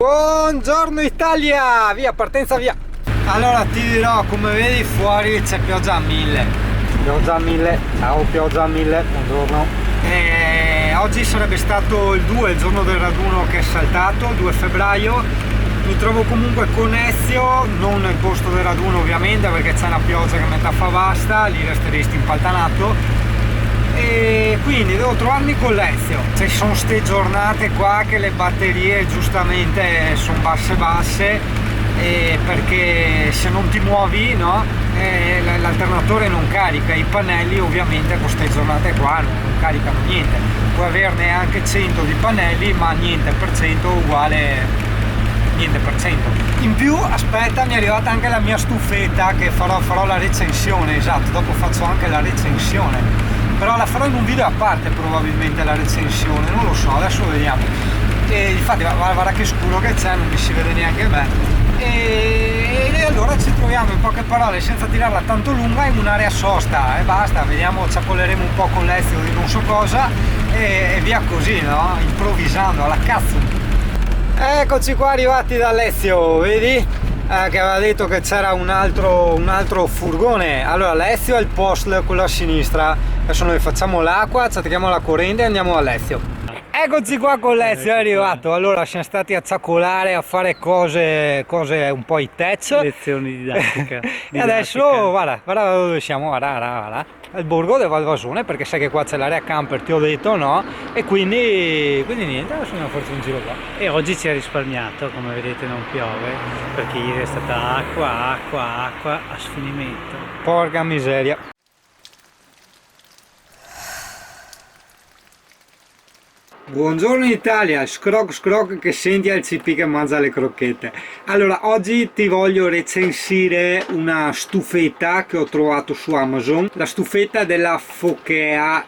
Buongiorno Italia, via, partenza via. Allora ti dirò, come vedi fuori c'è pioggia a mille. Pioggia a mille, ciao pioggia a mille, buongiorno. Oggi sarebbe stato il 2, il giorno del raduno che è saltato, 2 febbraio. Mi trovo comunque con Ezio, non nel posto del raduno ovviamente perché c'è una pioggia che metà fa basta, lì resteresti impaltanato. E quindi devo trovarmi con l'Ezio. Ci sono ste giornate qua che le batterie giustamente sono basse perché se non ti muovi, no, l'alternatore non carica, i pannelli ovviamente con queste giornate qua non caricano niente. Puoi averne anche 100 di pannelli ma niente per cento uguale niente per cento. In più aspetta, mi è arrivata anche la mia stufetta che farò la recensione, esatto, dopo faccio anche la recensione, però la farò in un video a parte probabilmente la recensione, non lo so, adesso vediamo. E infatti guarda che scuro che c'è, non mi si vede neanche me. E allora ci troviamo, in poche parole, senza tirarla tanto lunga, in un'area sosta e basta, vediamo, ciappoleremo un po' con l'Ezio di non so cosa e via così, no? Improvvisando alla cazzo. Eccoci qua arrivati da Alessio, vedi? Che aveva detto che c'era un altro furgone. Allora Alessio è il post, quello a sinistra. Adesso noi facciamo l'acqua, attacchiamo la corrente e andiamo a Alessio. Eccoci qua con Alessio, è arrivato. Allora siamo stati a ciacolare, a fare cose un po' tech. Lezioni didattica. E adesso guarda dove siamo, guarda. Al borgo del Valvasone, perché sai che qua c'è l'area camper, ti ho detto, no? E quindi niente, adesso andiamo a farci un giro qua. E oggi ci ha risparmiato, come vedete non piove, perché ieri è stata acqua a sfinimento. Porca miseria. Buongiorno Italia, scroc che senti al CP che mangia le crocchette. Allora oggi ti voglio recensire una stufetta che ho trovato su Amazon. La stufetta della Fokea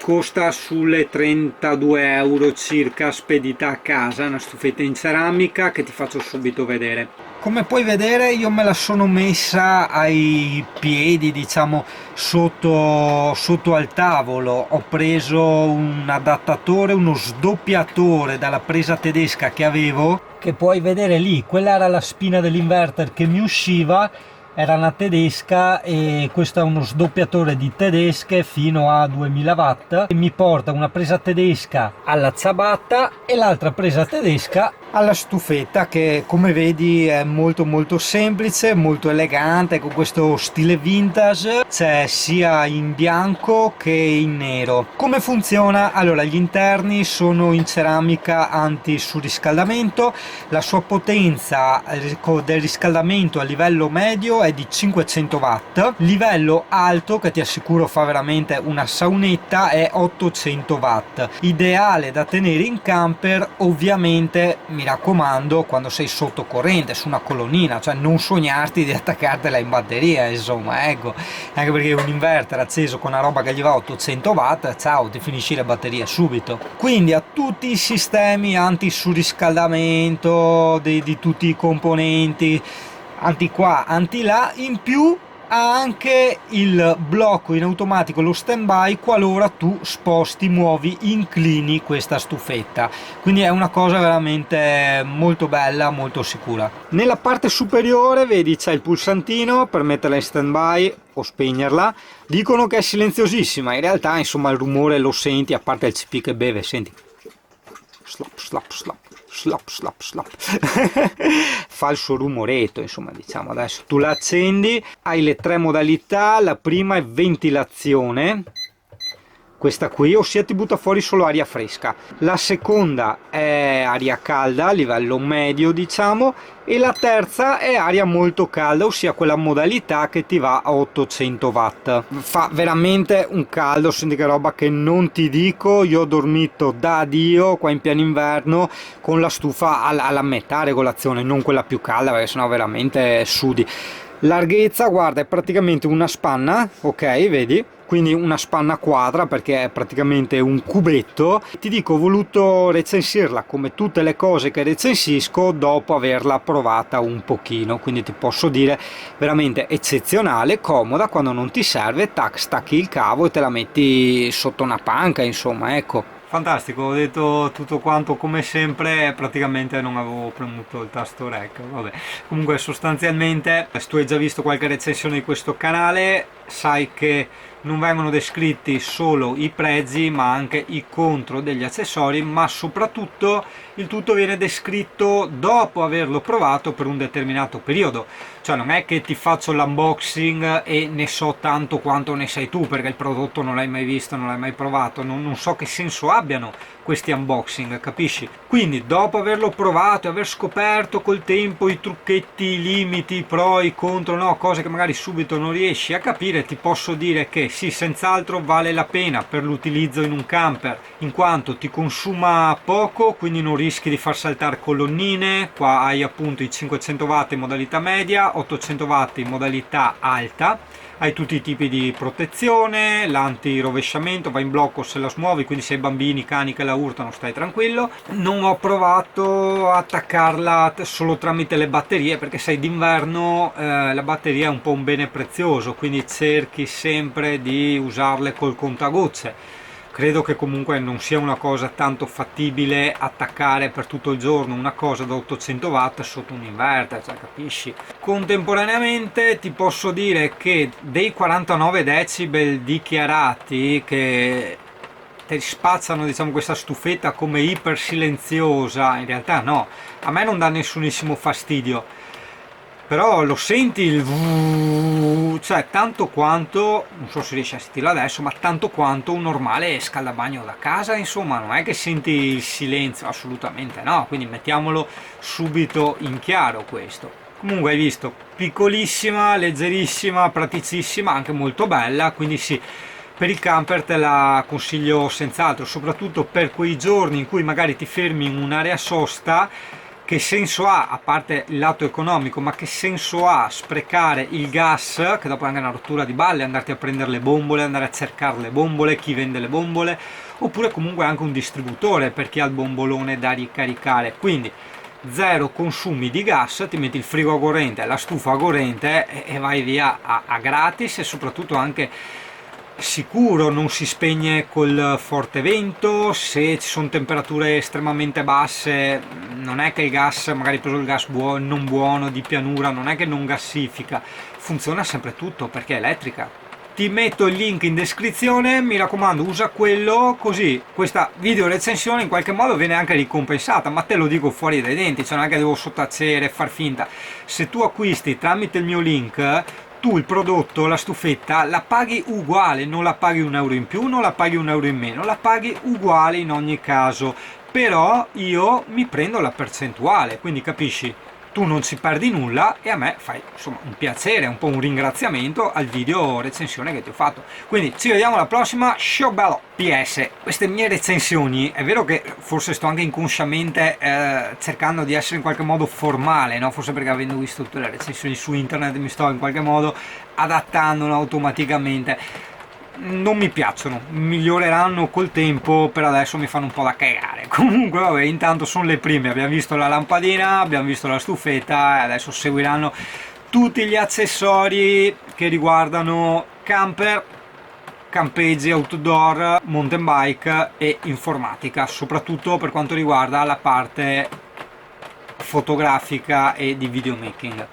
costa sulle 32 euro circa, spedita a casa. È una stufetta in ceramica che ti faccio subito vedere. Come puoi vedere io me la sono messa ai piedi, diciamo sotto al tavolo. Ho preso un adattatore, uno sdoppiatore dalla presa tedesca che avevo, che puoi vedere lì. Quella era la spina dell'inverter che mi usciva, era una tedesca, e questo è uno sdoppiatore di tedesche fino a 2000 watt e mi porta una presa tedesca alla ciabatta e l'altra presa tedesca alla stufetta, che come vedi è molto semplice, molto elegante, con questo stile vintage. C'è sia in bianco che in nero. Come funziona? Allora gli interni sono in ceramica anti-surriscaldamento, la sua potenza del riscaldamento a livello medio è di 500 watt, livello alto, che ti assicuro fa veramente una saunetta, è 800 watt, ideale da tenere in camper. Ovviamente mi raccomando quando sei sotto corrente su una colonnina, cioè non sognarti di attaccartela in batteria, insomma, ecco, anche perché un inverter acceso con una roba che gli va a 800 watt, ciao, ti finisci le batterie subito. Quindi ha tutti i sistemi anti-surriscaldamento di tutti i componenti, anti qua, anti là, in più ha anche il blocco in automatico, lo stand by, qualora tu sposti, muovi, inclini questa stufetta. Quindi è una cosa veramente molto bella, molto sicura. Nella parte superiore vedi c'è il pulsantino per metterla in stand by o spegnerla. Dicono che è silenziosissima, in realtà insomma il rumore lo senti, a parte il CP che beve, senti slap fa il suo rumoretto, insomma, diciamo. Adesso tu la accendi, hai le 3 modalità. La prima è ventilazione, questa qui, ossia ti butta fuori solo aria fresca. La seconda è aria calda a livello medio, diciamo, e la terza è aria molto calda, ossia quella modalità che ti va a 800 watt. Fa veramente un caldo, senti che roba che non ti dico. Io ho dormito da Dio qua in pieno inverno con la stufa alla metà regolazione, non quella più calda, perché sennò veramente sudi. Larghezza, guarda, è praticamente una spanna, ok, vedi? Quindi una spanna quadra, perché è praticamente un cubetto. Ti dico, ho voluto recensirla come tutte le cose che recensisco dopo averla provata un pochino, quindi ti posso dire veramente eccezionale, comoda. Quando non ti serve, tac, stacchi il cavo e te la metti sotto una panca, insomma, ecco. Fantastico, ho detto tutto quanto come sempre, praticamente non avevo premuto il tasto rec, vabbè. Comunque sostanzialmente, se tu hai già visto qualche recensione di questo canale, sai che non vengono descritti solo i prezzi, ma anche i contro degli accessori, ma soprattutto il tutto viene descritto dopo averlo provato per un determinato periodo. Cioè non è che ti faccio l'unboxing e ne so tanto quanto ne sai tu, perché il prodotto non l'hai mai visto, non l'hai mai provato, non so che senso abbiano questi unboxing, capisci? Quindi dopo averlo provato e aver scoperto col tempo i trucchetti, i limiti, i pro, i contro, no, cose che magari subito non riesci a capire, ti posso dire che sì, senz'altro vale la pena per l'utilizzo in un camper, in quanto ti consuma poco, quindi non rischi di far saltare colonnine. Qua hai appunto i 500 watt in modalità media, 800 watt in modalità alta, hai tutti i tipi di protezione, l'antirovesciamento, va in blocco se la smuovi, quindi se hai bambini, cani che la urtano stai tranquillo. Non ho provato a attaccarla solo tramite le batterie, perché sai d'inverno la batteria è un po' un bene prezioso, quindi cerchi sempre di usarle col contagocce. Credo che comunque non sia una cosa tanto fattibile attaccare per tutto il giorno una cosa da 800 watt sotto un inverter, cioè, capisci? Contemporaneamente ti posso dire che dei 49 decibel dichiarati che ti spazzano, diciamo, questa stufetta come iper silenziosa, in realtà no, a me non dà nessunissimo fastidio, però lo senti il cioè tanto quanto, non so se riesci a sentirlo adesso, ma tanto quanto un normale scaldabagno da casa, insomma, non è che senti il silenzio, assolutamente no, quindi mettiamolo subito in chiaro questo. Comunque hai visto, piccolissima, leggerissima, praticissima, anche molto bella, quindi sì, per il camper te la consiglio senz'altro, soprattutto per quei giorni in cui magari ti fermi in un'area sosta. Che senso ha, a parte il lato economico, ma che senso ha sprecare il gas, che dopo è anche una rottura di balle, andarti a prendere le bombole, andare a cercare le bombole, chi vende le bombole, oppure comunque anche un distributore per chi ha il bombolone da ricaricare. Quindi zero consumi di gas, ti metti il frigo a corrente, la stufa a corrente e vai via a gratis, e soprattutto anche sicuro, non si spegne col forte vento. Se ci sono temperature estremamente basse, non è che il gas, magari preso il gas non buono di pianura, non è che non gassifica, funziona sempre tutto perché è elettrica. Ti metto il link in descrizione, mi raccomando usa quello, così questa video recensione in qualche modo viene anche ricompensata, ma te lo dico fuori dai denti, cioè non è che devo sottacere, far finta. Se tu acquisti tramite il mio link, tu il prodotto, la stufetta, la paghi uguale, non la paghi un euro in più, non la paghi un euro in meno, la paghi uguale in ogni caso, però io mi prendo la percentuale, quindi capisci? Tu non ci perdi nulla e a me fai insomma un piacere, un po' un ringraziamento al video recensione che ti ho fatto. Quindi ci vediamo alla prossima, ciao bello! PS, queste mie recensioni, è vero che forse sto anche inconsciamente cercando di essere in qualche modo formale, no? Forse perché avendo visto tutte le recensioni su internet mi sto in qualche modo adattando automaticamente. Non mi piacciono, miglioreranno col tempo, per adesso mi fanno un po' da cagare. Comunque vabbè, intanto sono le prime, abbiamo visto la lampadina, abbiamo visto la stufetta e adesso seguiranno tutti gli accessori che riguardano camper, campeggi, outdoor, mountain bike e informatica, soprattutto per quanto riguarda la parte fotografica e di videomaking.